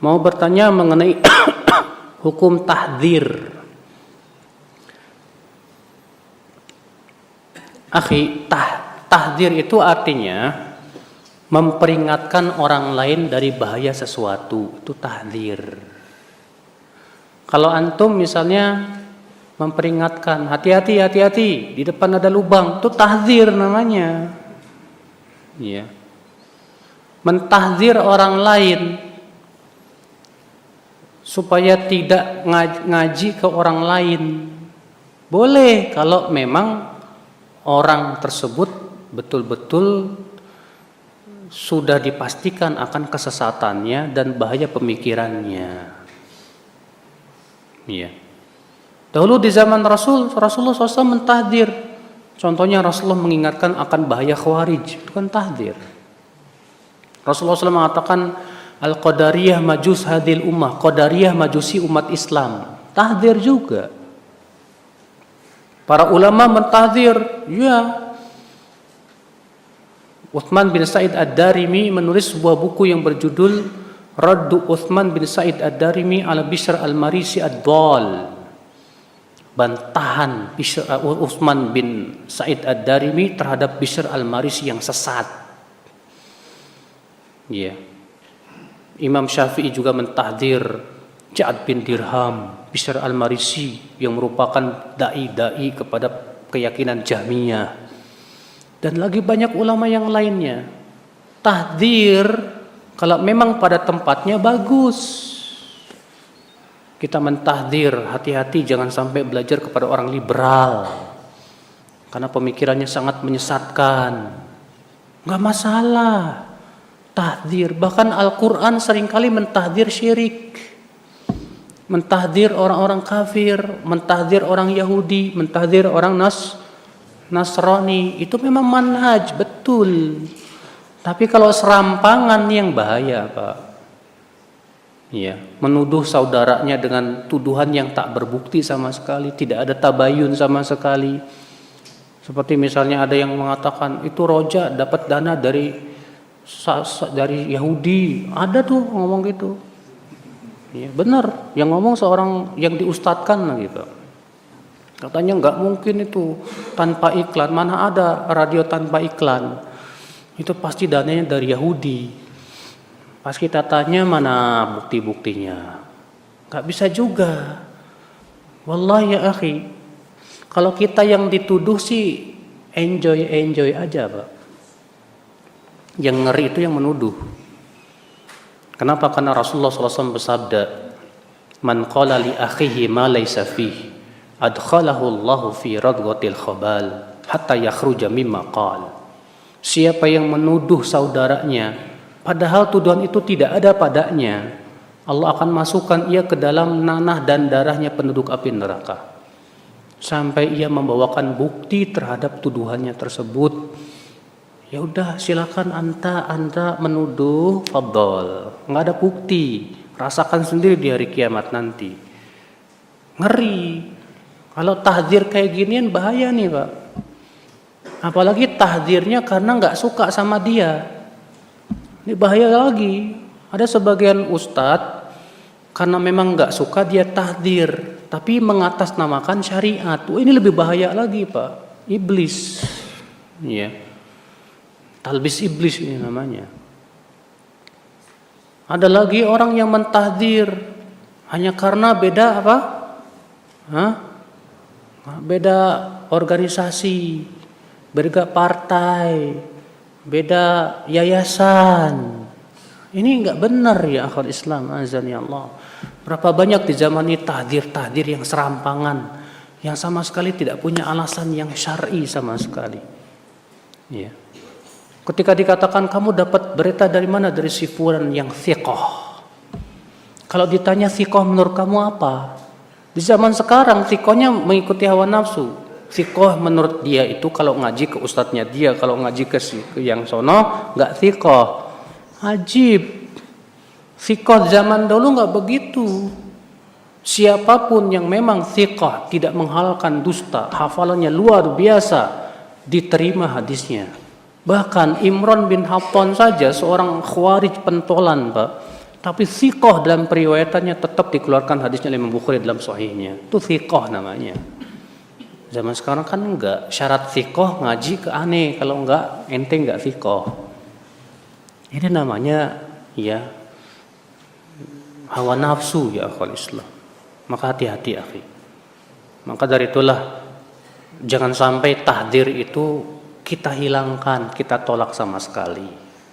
mau bertanya mengenai hukum tahdzir. Akhi, tahdzir itu artinya memperingatkan orang lain dari bahaya sesuatu, itu tahdzir. Kalau antum misalnya memperingatkan, hati-hati, di depan ada lubang, itu tahdzir namanya. Iya. Mentahdzir orang lain supaya tidak ngaji ke orang lain. Boleh kalau memang orang tersebut betul-betul sudah dipastikan akan kesesatannya dan bahaya pemikirannya. Iya. Dahulu di zaman Rasulullah SAW mentahdzir. Contohnya Rasulullah mengingatkan akan bahaya khawarij, itu kan tahdzir. Rasulullah SAW mengatakan Al-Qadariyah majus hadil ummah, Qadariyah majusi umat Islam. Tahdzir juga. Para ulama mentahdzir, ya. Uthman bin Sa'id Ad-Darimi menulis sebuah buku yang berjudul Raddu Uthman bin Sa'id Ad-Darimi ala Bishr al-Marisi ad-Dal. Bantahan Uthman bin Sa'id Ad-Darimi terhadap Bishr al-Marisi yang sesat. Ya. Imam Syafi'i juga mentahdzir Ja'ad bin Dirham, Bishr al-Marisi yang merupakan dai kepada keyakinan Jahmiyah. Dan lagi banyak ulama yang lainnya. Tahdzir kalau memang pada tempatnya bagus. Kita mentahdzir, hati-hati jangan sampai belajar kepada orang liberal. Karena pemikirannya sangat menyesatkan. Enggak masalah. Tahdzir, bahkan Al-Qur'an seringkali mentahdzir syirik. Mentahdzir orang-orang kafir, mentahdzir orang Yahudi, mentahdzir orang Nasrani. Itu memang manhaj, betul. Tapi kalau serampangan yang bahaya, Pak. Ya, menuduh saudaranya dengan tuduhan yang tak berbukti sama sekali, tidak ada tabayun sama sekali. Seperti misalnya ada yang mengatakan itu Roja dapat dana dari Yahudi, ada tuh ngomong gitu. Ya, benar, yang ngomong seorang yang diustadkan gitu. Katanya nggak mungkin itu tanpa iklan, mana ada radio tanpa iklan. Itu pasti dananya dari Yahudi. Pas kita tanya mana bukti-buktinya, nggak bisa juga. Wallahi ya akhi, kalau kita yang dituduh sih enjoy aja, Pak. Yang ngeri itu yang menuduh. Kenapa? Karena Rasulullah SAW bersabda, "Man qala li akhihi ma laysa fihi, adkhalahu Allahu fi radghatil khabal hatta yakhruja mimma qala." Siapa yang menuduh saudaranya padahal tuduhan itu tidak ada padanya, Allah akan masukkan ia ke dalam nanah dan darahnya penduduk api neraka sampai ia membawakan bukti terhadap tuduhannya tersebut. Ya udah, silakan anta menuduh, fadhol. Enggak ada bukti, rasakan sendiri di hari kiamat nanti. Ngeri. Kalau tahdzir kayak ginian bahaya nih, Pak. Apalagi tahdzirnya karena enggak suka sama dia. Ini bahaya lagi. Ada sebagian ustadz karena memang nggak suka dia tahdzir, tapi mengatasnamakan syariat. Ini lebih bahaya lagi, Pak. Iblis, ya. Talbis iblis ini namanya. Ada lagi orang yang mentahdzir hanya karena beda apa? Beda organisasi, beda partai, beda yayasan. Ini enggak benar ya akhwat Islam, azan ya Allah. Berapa banyak di zaman ini tahdzir yang serampangan, yang sama sekali tidak punya alasan yang syar'i sama sekali. Ya. Ketika dikatakan kamu dapat berita dari mana? Dari si fulan yang thiqah. Kalau ditanya thiqah menurut kamu apa? Di zaman sekarang thiqahnya mengikuti hawa nafsu. Thiqah menurut dia itu kalau ngaji ke ustadznya dia, kalau ngaji ke yang sono enggak thiqah. Ajib. Thiqah zaman dulu enggak begitu. Siapapun yang memang thiqah, tidak menghalalkan dusta, hafalannya luar biasa, diterima hadisnya. Bahkan Imran bin Hattan saja seorang khawarij pentolan, Pak, Tapi thiqah dalam periwayatannya tetap dikeluarkan hadisnya Imam Bukhari dalam sahihnya. Itu thiqah namanya. Zaman sekarang kan enggak, syarat thiqah ngaji ke aneh, kalau enggak ente enggak thiqah. Ini namanya ya hawa nafsu ya akhwal Islam. Maka hati-hati akhi. Maka dari itulah jangan sampai tahdzir itu kita hilangkan, kita tolak sama sekali.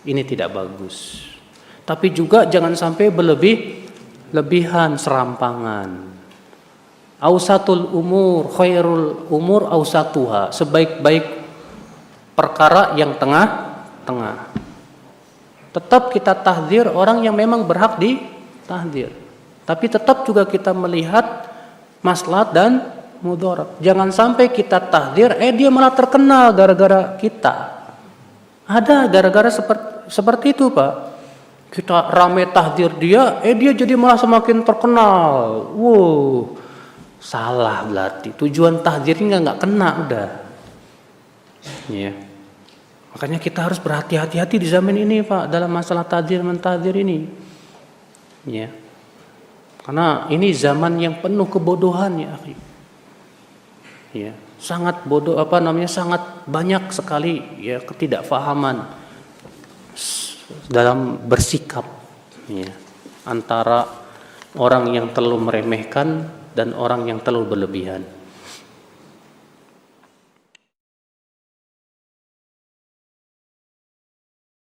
Ini tidak bagus. Tapi juga jangan sampai lebihan serampangan. Ausatul umur khairul umur ausatuha, sebaik-baik perkara yang tengah-tengah. Tetap kita tahdzir orang yang memang berhak ditahdzir. Tapi tetap juga kita melihat maslahat dan mudarat. Jangan sampai kita tahdzir dia malah terkenal gara-gara kita. Ada gara-gara seperti itu, Pak. Kita rame tahdzir dia jadi malah semakin terkenal. Wow. Salah berarti. Tujuan tahdzirnya enggak kena udah. Ya. Makanya kita harus berhati-hati di zaman ini, Pak, dalam masalah tahdzir mentahdzir ini. Ya. Karena ini zaman yang penuh kebodohan ya, akhi. Ya, sangat bodoh sangat banyak sekali ya ketidakfahaman dalam bersikap ya, antara orang yang terlalu meremehkan dan orang yang terlalu berlebihan.